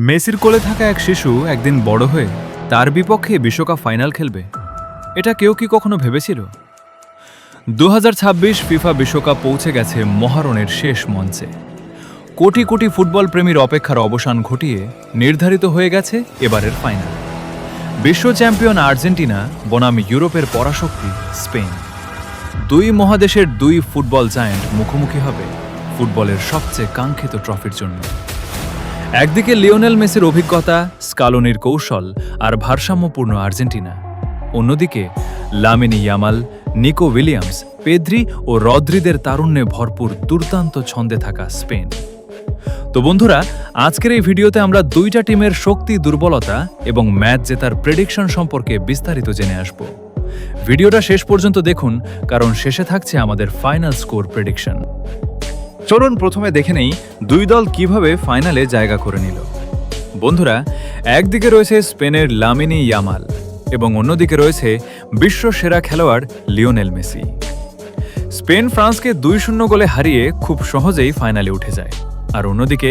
মেসির কোলে থাকা এক শিশু একদিন বড় হয়ে তার বিপক্ষে বিশ্বকাপ ফাইনাল খেলবে, এটা কেউ কি কখনো ভেবেছিল? 2026 ফিফা বিশ্বকাপ পৌঁছে গেছে মহারণের শেষ মঞ্চে। কোটি কোটি ফুটবল প্রেমীর অপেক্ষার অবসান ঘটিয়ে নির্ধারিত হয়ে গেছে এবারের ফাইনাল। বিশ্ব চ্যাম্পিয়ন আর্জেন্টিনা বনাম ইউরোপের পরাশক্তি স্পেন, দুই মহাদেশের দুই ফুটবল জায়ান্ট মুখোমুখি হবে ফুটবলের সবচেয়ে কাঙ্ক্ষিত ট্রফির জন্য। একদিকে লিওনেল মেসির অভিজ্ঞতা, স্কালোনির কৌশল আর ভারসাম্যপূর্ণ আর্জেন্টিনা, অন্যদিকে Lamine Yamal, Nico Williams, Pedri ও রদ্রিদের তারুণ্যে ভরপুর দুর্দান্ত ছন্দে থাকা স্পেন। তো বন্ধুরা, আজকের এই ভিডিওতে আমরা দুইটা টিমের শক্তি, দুর্বলতা এবং ম্যাচ জেতার প্রেডিকশন সম্পর্কে বিস্তারিত জেনে আসব। ভিডিওটা শেষ পর্যন্ত দেখুন, কারণ শেষে থাকছে আমাদের ফাইনাল স্কোর প্রেডিকশন। চলুন প্রথমে দেখে নেই দুই দল কিভাবে ফাইনালে জায়গা করে নিল। বন্ধুরা, একদিকে রয়েছে স্পেনের লামিনি ইয়ামাল এবং অন্যদিকে রয়েছে বিশ্ব সেরা খেলোয়াড় লিওনেল মেসি। স্পেন ফ্রান্সকে 2-0 গোলে হারিয়ে খুব সহজেই ফাইনালে উঠে যায়, আর অন্যদিকে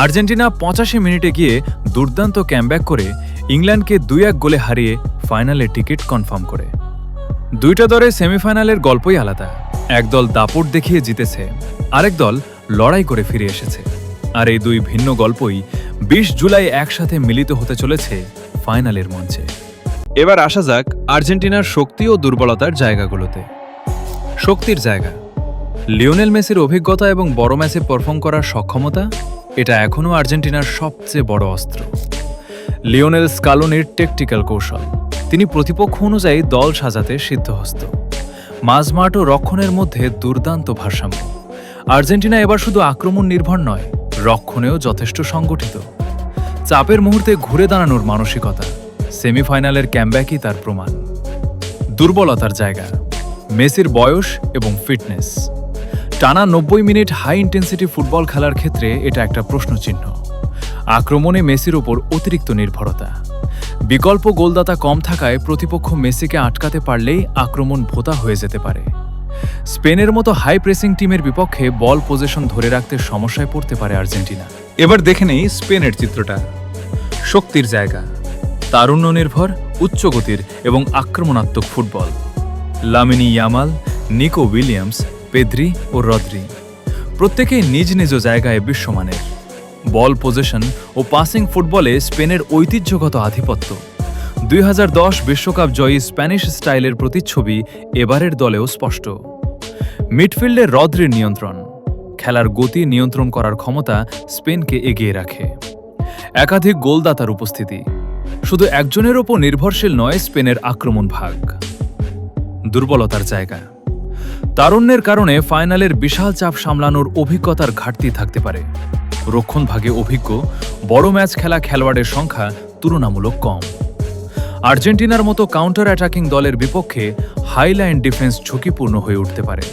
আর্জেন্টিনা 85 মিনিটে গিয়ে দুর্দান্ত ক্যামব্যাক করে ইংল্যান্ডকে 2-1 গোলে হারিয়ে ফাইনালে টিকিট কনফার্ম করে। দুইটা দলের সেমিফাইনালের গল্পই আলাদা। এক দল দাপট দেখিয়ে জিতেছে, আরেক দল লড়াই করে ফিরে এসেছে, আর এই দুই ভিন্ন গল্পই 20 জুলাই একসাথে মিলিত হতে চলেছে ফাইনালের মঞ্চে। এবার আসা যাক আর্জেন্টিনার শক্তি ও দুর্বলতার জায়গাগুলোতে। শক্তির জায়গা, লিওনেল মেসির অভিজ্ঞতা এবং বড় ম্যাচে পারফর্ম করার সক্ষমতা, এটা এখনও আর্জেন্টিনার সবচেয়ে বড় অস্ত্র। লিওনেল স্কালোনির টেকটিক্যাল কৌশল, তিনি প্রতিপক্ষ অনুযায়ী দল সাজাতে সিদ্ধহস্ত। মাঝমাঠ ও রক্ষণের মধ্যে দুর্দান্ত ভারসাম্য। আর্জেন্টিনা এবার শুধু আক্রমণ নির্ভর নয়, রক্ষণেও যথেষ্ট সংগঠিত। চাপের মুহূর্তে ঘুরে দাঁড়ানোর মানসিকতা, সেমিফাইনালের ক্যামব্যাকই তার প্রমাণ। দুর্বলতার জায়গা, মেসির বয়স এবং ফিটনেস। টানা 90 মিনিট হাই ইন্টেন্সিটি ফুটবল খেলার ক্ষেত্রে এটা একটা প্রশ্নচিহ্ন। আক্রমণে মেসির ওপর অতিরিক্ত নির্ভরতা। বিকল্প গোলদাতা কম থাকায় প্রতিপক্ষ মেসিকে আটকাতে পারলেই আক্রমণ ভোঁতা হয়ে যেতে পারে। স্পেনের মতো হাই প্রেসিং টিমের বিপক্ষে বল পজিশন ধরে রাখতে সমস্যায় পড়তে পারে আর্জেন্টিনা। এবার দেখে নেই স্পেনের চিত্রটা। শক্তির জায়গা, তারুণ্য নির্ভর, উচ্চগতির এবং আক্রমণাত্মক football. Lamine Yamal, Nico Williams, Pedri ও রদ্রি প্রত্যেকেই নিজ নিজ জায়গায় বিশ্বমানের। বল পজিশন ও পাসিং ফুটবলে স্পেনের ঐতিহ্যগত আধিপত্য। 2010 বিশ্বকাপ জয়ী স্প্যানিশ স্টাইলের প্রতিচ্ছবি এবারের দলেও স্পষ্ট। মিডফিল্ডে রদ্রির নিয়ন্ত্রণ, খেলার গতি নিয়ন্ত্রণ করার ক্ষমতা স্পেনকে এগিয়ে রাখে। একাধিক গোলদাতার উপস্থিতি, শুধু একজনের ওপর নির্ভরশীল নয় স্পেনের আক্রমণ ভাগ। দুর্বলতার জায়গা, তারুণ্যের কারণে ফাইনালের বিশাল চাপ সামলানোর অভিজ্ঞতার ঘাটতি থাকতে পারে। রক্ষণ ভাগে অভিজ্ঞ, বড় ম্যাচ খেলা খেলোয়াড়ের সংখ্যা তুলনামূলক কম। আর্জেন্টিনার মতো কাউন্টার অ্যাটাকিং দলের বিপক্ষে হাইলাইন ডিফেন্স ঝুঁকিপূর্ণ হয়ে উঠতে পারে।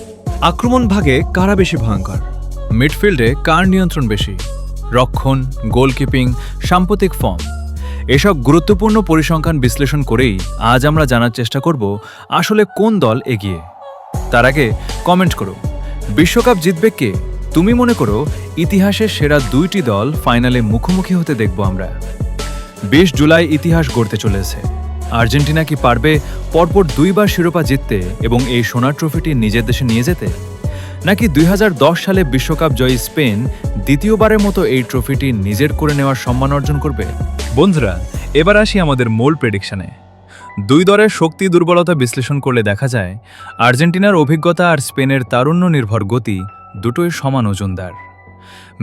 আক্রমণ ভাগে কারা বেশি ভয়ঙ্কর? মিডফিল্ডে কার নিয়ন্ত্রণ বেশি? রক্ষণ, গোলকিপিং, সাম্প্রতিক ফর্ম, এসব গুরুত্বপূর্ণ পরিসংখ্যান বিশ্লেষণ করেই আজ আমরা জানার চেষ্টা করব আসলে কোন দল এগিয়ে। তার আগে কমেন্ট করো, বিশ্বকাপ জিতবে কে? তুমি মনে করো ইতিহাসের সেরা দুইটি দল ফাইনালে মুখোমুখি হতে দেখব আমরা। 20 জুলাই ইতিহাস গড়তে চলেছে। আর্জেন্টিনা কি পারবে পরপর 2 বার শিরোপা জিততে এবং এই সোনার ট্রফিটি নিজের দেশে নিয়ে যেতে? নাকি 2010 সালে বিশ্বকাপ জয়ী স্পেন দ্বিতীয়বারের মতো এই ট্রফিটি নিজের করে নেওয়ার সম্মান অর্জন করবে? বন্ধুরা, এবার আসি আমাদের মূল প্রেডিকশনে। দুই দলের শক্তি দুর্বলতা বিশ্লেষণ করলে দেখা যায় আর্জেন্টিনার অভিজ্ঞতা আর স্পেনের তারুণ্য নির্ভর গতি দুটোই সমান ওজনদার।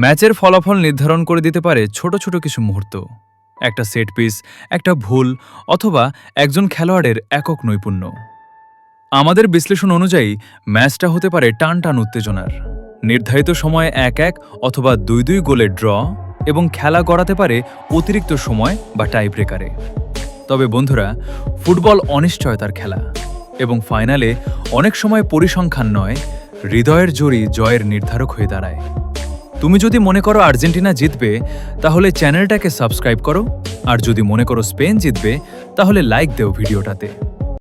ম্যাচের ফলাফল নির্ধারণ করে দিতে পারে ছোট ছোট কিছু মুহূর্ত, একটা সেট পিস, একটা ভুল, অথবা একজন খেলোয়াড়ের একক নৈপুণ্য। আমাদের বিশ্লেষণ অনুযায়ী ম্যাচটা হতে পারে টান টান উত্তেজনার, নির্ধারিত সময়ে 1-1 অথবা 2-2 গোলের ড্র, এবং খেলা গড়াতে পারে অতিরিক্ত সময় বা টাই ব্রেকারে। তবে বন্ধুরা, ফুটবল অনিশ্চয়তার খেলা, এবং ফাইনালে অনেক সময় পরিসংখ্যান নয়, হৃদয়ের জোরই জয়ের নির্ধারক হয়ে দাঁড়ায়। তুমি যদি মনে করো আর্জেন্টিনা জিতবে, তাহলে চ্যানেলটাকে সাবস্ক্রাইব করো, আর যদি মনে করো স্পেন জিতবে, তাহলে লাইক দেও ভিডিওটাতে।